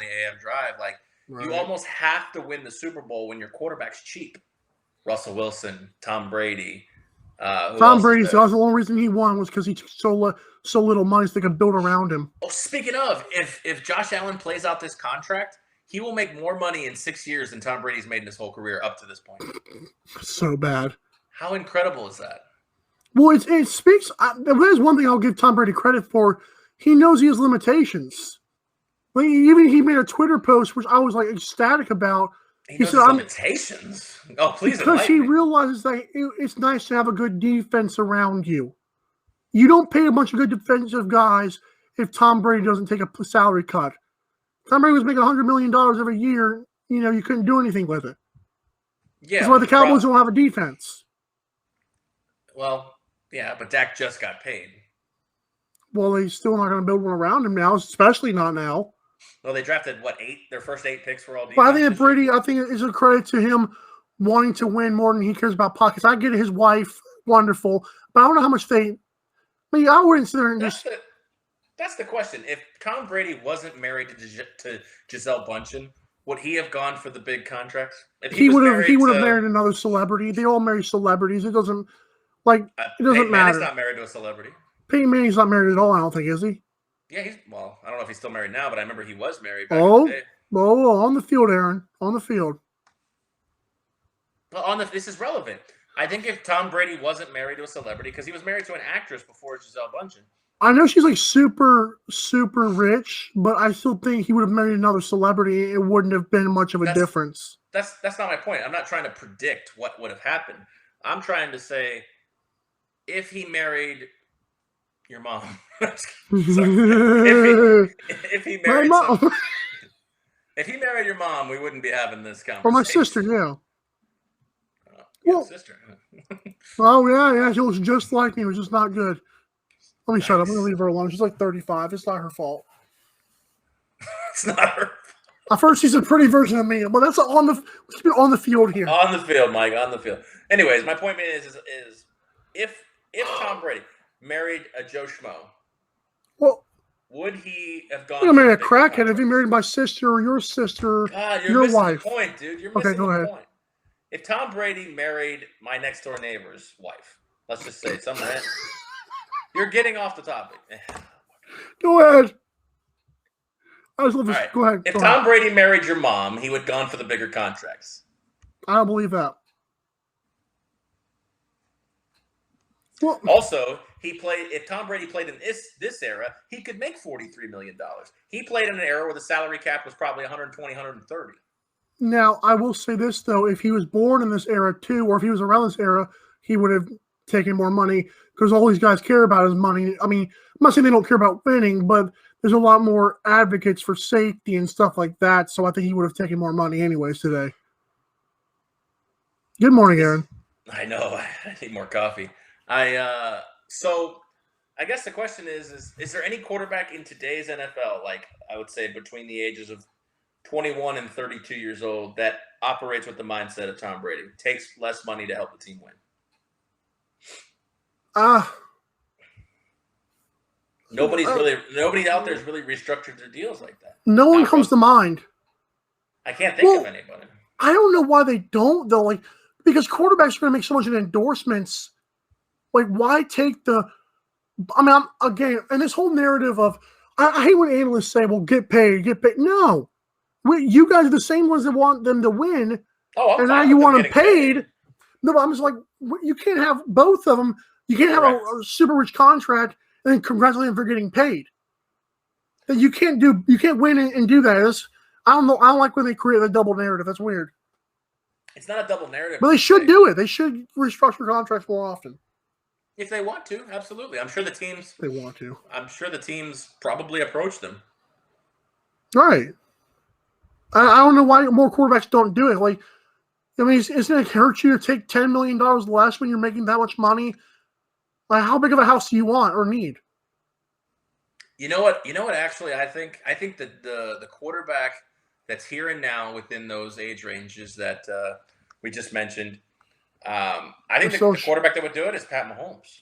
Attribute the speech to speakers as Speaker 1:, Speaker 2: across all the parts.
Speaker 1: the AM Drive. Like, you almost have to win the Super Bowl when your quarterback's cheap. Russell Wilson, Tom Brady.
Speaker 2: Tom Brady, so that's the only reason he won was because he took so little money so they could build around him.
Speaker 1: Oh, speaking of, if Josh Allen plays out this contract, he will make more money in 6 years than Tom Brady's made in his whole career up to this point.
Speaker 2: So bad.
Speaker 1: How incredible is that?
Speaker 2: Well, it speaks. There's one thing I'll give Tom Brady credit for. He knows he has limitations. Like, even he made a Twitter post, which I was like ecstatic about.
Speaker 1: He said, limitations. Oh, please.
Speaker 2: Because he realizes that it's nice to have a good defense around you. You don't pay a bunch of good defensive guys if Tom Brady doesn't take a salary cut. Tom Brady was making $100 million every year. You couldn't do anything with it.
Speaker 1: Yeah,
Speaker 2: that's why the Cowboys don't have a defense.
Speaker 1: Well, yeah, but Dak just got paid.
Speaker 2: Well, they're still not going to build one around him now, especially not now.
Speaker 1: Well, they drafted, 8? Their first 8 picks were all defense.
Speaker 2: But I think Brady, it's a credit to him wanting to win more than he cares about pockets. I get it, his wife, wonderful. But I don't know how much I wouldn't sit there and
Speaker 1: That's the question. If Tom Brady wasn't married to Gisele Bündchen, would he have gone for the big contracts?
Speaker 2: He would have married another celebrity. They all marry celebrities. It doesn't matter. Peyton
Speaker 1: Manning's not married to a celebrity.
Speaker 2: Peyton Manning's not married at all, I don't think, is he?
Speaker 1: Yeah, I don't know if he's still married now, but I remember he was married
Speaker 2: back in the day. On the field, Aaron. On the field.
Speaker 1: Well, this is relevant. I think if Tom Brady wasn't married to a celebrity, because he was married to an actress before Gisele Bündchen.
Speaker 2: I know she's like super, super rich, but I still think he would have married another celebrity. It wouldn't have been much of a difference.
Speaker 1: That's not my point. I'm not trying to predict what would have happened. I'm trying to say, if he married your mom, if he married if he married your mom, we wouldn't be having this conversation.
Speaker 2: Or my sister, yeah.
Speaker 1: Sister.
Speaker 2: Oh yeah, she looks just like me. It was just not good. Let me shut up. I'm going to leave her alone. She's like 35. It's not her fault.
Speaker 1: It's not her fault.
Speaker 2: At first, she's a pretty version of me, but that's on the field here.
Speaker 1: On the field, Mike. On the field. Anyways, my point is if Tom Brady married a Joe Schmo,
Speaker 2: well,
Speaker 1: would he have gone?
Speaker 2: You marry a crackhead if he married my sister or your sister,
Speaker 1: God,
Speaker 2: your wife.
Speaker 1: The point, dude. You're missing the point. If Tom Brady married my next door neighbor's wife, let's just say some rent. You're getting off the topic.
Speaker 2: Go ahead. Go ahead.
Speaker 1: If Tom Brady married your mom, he would have gone for the bigger contracts.
Speaker 2: I don't believe that.
Speaker 1: Well, also, if Tom Brady played in this era, he could make $43 million. He played in an era where the salary cap was probably 120, 130. Now,
Speaker 2: I will say this, though. If he was born in this era, too, or if he was around this era, he would have taken more money because all these guys care about is money. I mean, I'm not saying they don't care about winning, but there's a lot more advocates for safety and stuff like that. So I think he would have taken more money anyways today. Good morning, Aaron.
Speaker 1: I know. I need more coffee. So I guess the question is there any quarterback in today's NFL, like I would say between the ages of 21 and 32 years old, that operates with the mindset of Tom Brady, takes less money to help the team win? Nobody out there has really restructured their deals like that.
Speaker 2: No one comes to mind.
Speaker 1: I can't think of anybody.
Speaker 2: I don't know why they don't, though. Like, because quarterbacks are going to make so much in endorsements. Like, why take and this whole narrative of, I hate when analysts say, well, get paid. No. You guys are the same ones that want them to win. And now you want them paid. No, but I'm just like, you can't have both of them. You can't have a super rich contract and then congratulate them for getting paid. You can't win and do that. I don't know. I don't like when they create a double narrative. That's weird.
Speaker 1: It's not a double narrative.
Speaker 2: But they should do it. They should restructure contracts more often.
Speaker 1: If they want to, absolutely. I'm sure the teams.
Speaker 2: They want to.
Speaker 1: I'm sure the teams probably approach them.
Speaker 2: Right. I don't know why more quarterbacks don't do it. Like, I mean, isn't it hurt you to take $10 million less when you're making that much money? Like, how big of a house do you want or need?
Speaker 1: You know what? Actually, I think that the quarterback that's here and now within those age ranges that we just mentioned, I think the quarterback that would do it is Pat Mahomes.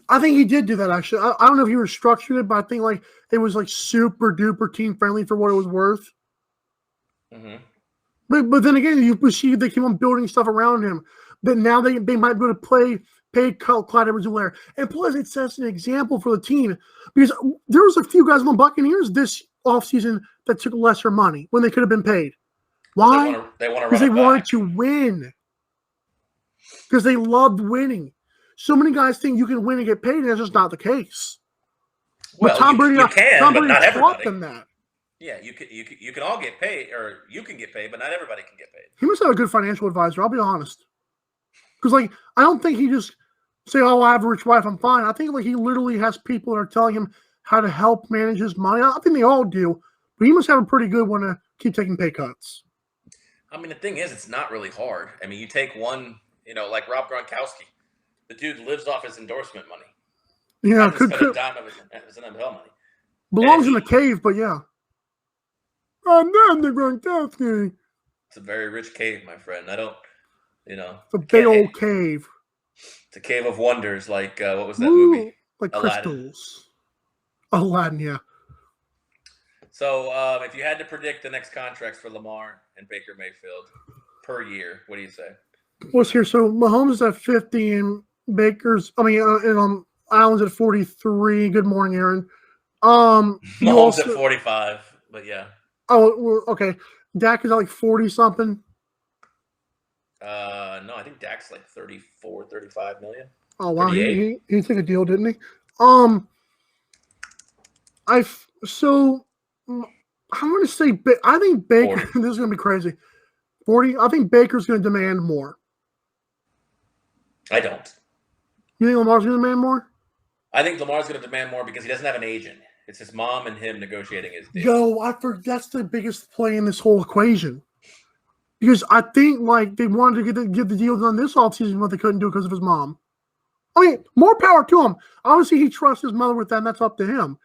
Speaker 2: I think he did do that, actually. I don't know if he restructured it, but I think like it was like super duper team friendly for what it was worth.
Speaker 1: Mm-hmm.
Speaker 2: But then again, you see they keep on building stuff around him. But now they might be able to pay Clyde Edwards-Helaire. And plus, it sets an example for the team. Because there was a few guys on the Buccaneers this offseason that took lesser money when they could have been paid. Why?
Speaker 1: They want to
Speaker 2: because they wanted to win. Because they loved winning. So many guys think you can win and get paid, and that's just not the case.
Speaker 1: Well,
Speaker 2: but Tom Brady,
Speaker 1: you can,
Speaker 2: Tom
Speaker 1: Brady
Speaker 2: but not everybody.
Speaker 1: Taught them that. Yeah, you can all get paid, or you can get paid, but not everybody can get paid.
Speaker 2: He must have a good financial advisor. I'll be honest. Because like I don't think he just say, "Oh, I have a rich wife, I'm fine." I think like he literally has people that are telling him how to help manage his money. I think they all do, but he must have a pretty good one to keep taking pay cuts.
Speaker 1: I mean, the thing is, it's not really hard. I mean, you take one, like Rob Gronkowski. The dude lives off his endorsement money.
Speaker 2: Yeah,
Speaker 1: could a dime of his NFL money.
Speaker 2: Belongs in the cave, but yeah. I'm not the Gronkowski.
Speaker 1: It's a very rich cave, my friend. I don't,
Speaker 2: It's a big old cave.
Speaker 1: It's a cave of wonders, like what was that movie?
Speaker 2: Like Aladdin. Crystals. Aladdin, yeah.
Speaker 1: So, if you had to predict the next contracts for Lamar and Baker Mayfield per year, what do you say?
Speaker 2: What's here? So Mahomes is at 50 and Allen's at 43. Good morning, Aaron.
Speaker 1: Mahomes at 45, but yeah.
Speaker 2: Oh, okay. Dak is at like 40 something.
Speaker 1: No, I think Dak's like 34, 35 million.
Speaker 2: Oh wow, he took a deal, didn't he? So I'm going to say I think Baker. 40. This is going to be crazy. 40. I think Baker's going to demand more.
Speaker 1: I don't.
Speaker 2: You think Lamar's going to demand more?
Speaker 1: I think Lamar's going to demand more because he doesn't have an agent. It's his mom and him negotiating his deal.
Speaker 2: That's the biggest play in this whole equation. Because I think like they wanted to get the deal done this offseason, but they couldn't do it because of his mom. I mean, more power to him. Obviously, he trusts his mother with that, and that's up to him.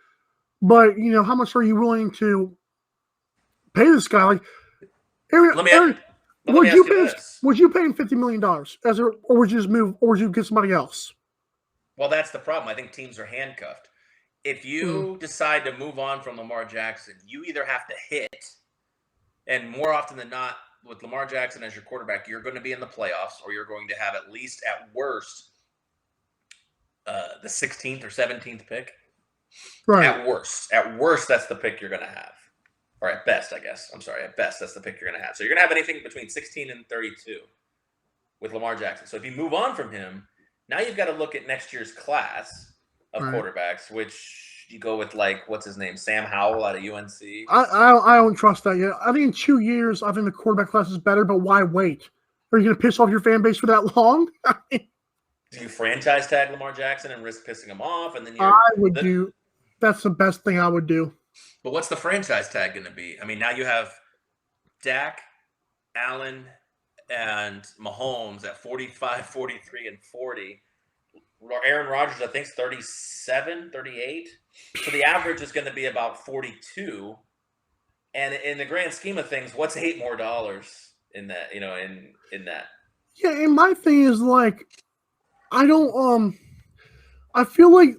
Speaker 2: But how much are you willing to pay this guy? Like, Aaron, would you pay him $50 million or would you just move, or would you get somebody else?
Speaker 1: Well, that's the problem. I think teams are handcuffed. If you decide to move on from Lamar Jackson, you either have to hit, and more often than not, with Lamar Jackson as your quarterback, you're going to be in the playoffs, or you're going to have at least, at worst, the 16th or 17th pick.
Speaker 2: Right.
Speaker 1: At worst, that's the pick you're going to have. Or at best, I guess. I'm sorry. At best, that's the pick you're going to have. So you're going to have anything between 16 and 32 with Lamar Jackson. So if you move on from him, now you've got to look at next year's class of quarterbacks, which you go with, like, what's his name? Sam Howell out of UNC.
Speaker 2: I don't trust that yet. I think in 2 years, I think the quarterback class is better, but why wait? Are you going to piss off your fan base for that long?
Speaker 1: Do you franchise tag Lamar Jackson and risk pissing him off? And then
Speaker 2: that's the best thing I would do.
Speaker 1: But what's the franchise tag going to be? I mean, now you have Dak, Allen, and Mahomes at 45, 43, and 40. Aaron Rodgers, I think, is 37, 38. So the average is going to be about 42. And in the grand scheme of things, what's $8 more in that, in that?
Speaker 2: Yeah, and my thing is, like, I feel like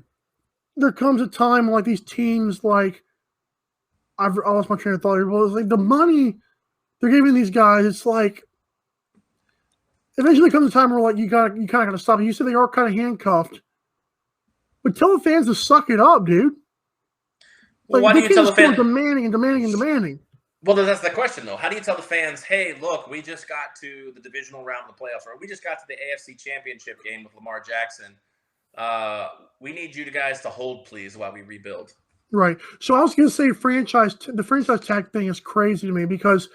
Speaker 2: there comes a time like these teams, like, I lost my train of thought here, but it's like the money they're giving these guys, it's like eventually comes a time where like you kind of got to stop it. You said they are kind of handcuffed, but tell the fans to suck it up, dude.
Speaker 1: Like, why do you tell the fans
Speaker 2: demanding?
Speaker 1: Well, that's the question though. How do you tell the fans, hey, look, we just got to the divisional round of the playoffs, or we just got to the AFC Championship game with Lamar Jackson. We need you guys to hold, please, while we rebuild.
Speaker 2: Right. So I was going to say the franchise tag thing is crazy to me because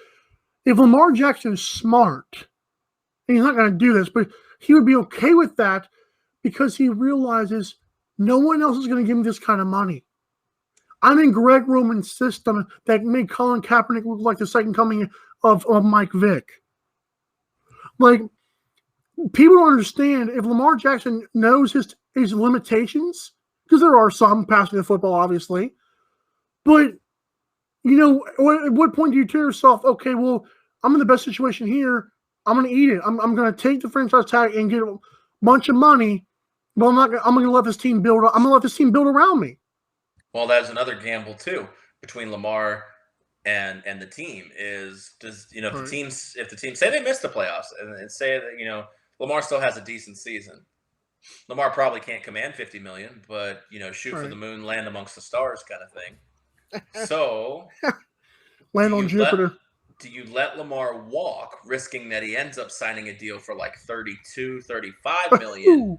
Speaker 2: if Lamar Jackson is smart, and he's not going to do this, but he would be okay with that because he realizes no one else is going to give him this kind of money. I'm in Greg Roman's system that made Colin Kaepernick look like the second coming of Mike Vick. Like, people don't understand if Lamar Jackson knows his limitations, because there are some passing the football, obviously. But, at what point do you tell yourself, okay, well, I'm in the best situation here. I'm going to eat it. I'm going to take the franchise tag and get a bunch of money But I'm going to let this team build. I'm going to let this team build around me.
Speaker 1: Well, that's another gamble too between Lamar and the team is if the team say they miss the playoffs and say that Lamar still has a decent season. Lamar probably can't command $50 million, but shoot for the moon, land amongst the stars kind of thing. So
Speaker 2: land on Jupiter.
Speaker 1: Do you let Lamar walk, risking that he ends up signing a deal for like 32, 35 million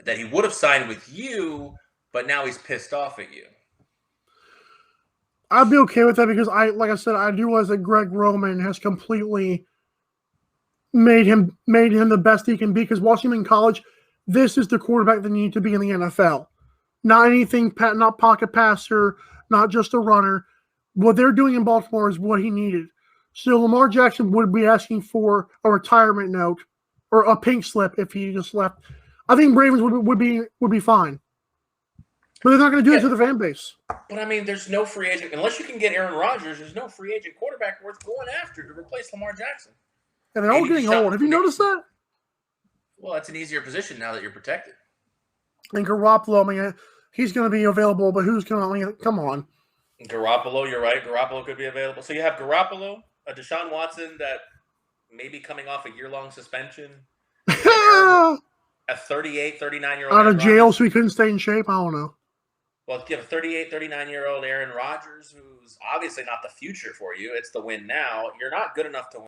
Speaker 1: that he would have signed with you, but now he's pissed off at you?
Speaker 2: I'd be okay with that because like I said, I do realize that Greg Roman has completely made him the best he can be. Because watching him in college, this is the quarterback that needed to be in the NFL. Not anything, not pocket passer, not just a runner. What they're doing in Baltimore is what he needed. So Lamar Jackson would be asking for a retirement note or a pink slip if he just left. I think Ravens would be fine. But they're not going to do it to the fan base.
Speaker 1: But I mean, there's no free agent unless you can get Aaron Rodgers. There's no free agent quarterback worth going after to replace Lamar Jackson.
Speaker 2: And they're all getting old. Have you noticed that?
Speaker 1: Well, it's an easier position now that you're protected.
Speaker 2: And Garoppolo, I mean, he's going to be available, but who's going to? I mean, come on.
Speaker 1: Garoppolo, you're right. Garoppolo could be available. So you have Garoppolo, a Deshaun Watson that may be coming off a year-long suspension. A 38, 39-year-old
Speaker 2: out of jail, so he couldn't stay in shape. I don't know.
Speaker 1: Well, you have a 38, 39-year-old Aaron Rodgers, who's obviously not the future for you. It's the win now. You're not good enough to win.